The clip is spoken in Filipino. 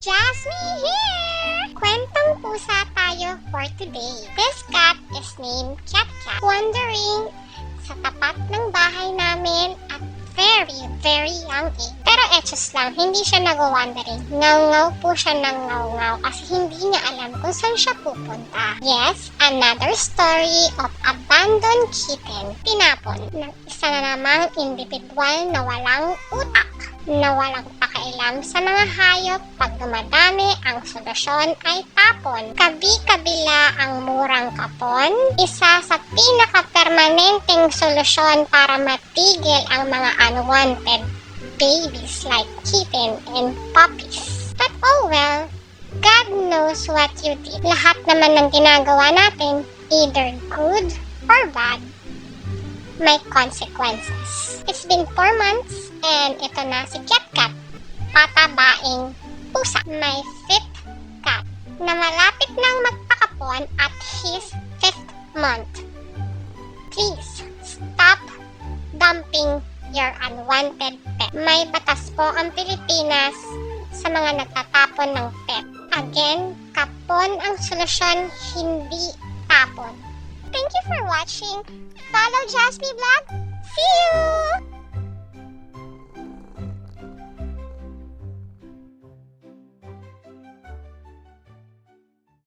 Jasmine here! Kwentong pusa tayo for today. This cat is named Cat Cat. Wandering sa tapat ng bahay namin at very young age. Pero etos lang, hindi siya nag-wandering. Ngaw-ngaw po siya ng ngaw-ngaw kasi hindi niya alam kung saan siya pupunta. Yes, another story of abandoned kitten. Tinapon ng isa na namang individual na walang utak, na walang pakailam sa mga hayop. Pag dumadami, ang solusyon ay tapon. Kabi-kabila ang murang kapon, isa sa pinaka-permanenteng solusyon para matigil ang mga unwanted babies like kitten and puppies. But oh well, God knows what you did. Lahat naman ng ginagawa natin, either good or bad, may consequences. It's been 4 months and ito na si Cat Cat, patabaing pusa. My 5th cat na malapit nang magpakapon at his 5th month. Please stop dumping your unwanted pet. May batas po ang Pilipinas sa mga nagtatapon ng pet. Again, kapon ang solusyon, hindi tapon. Thank you for watching. Follow Jasmine Vlog. See you!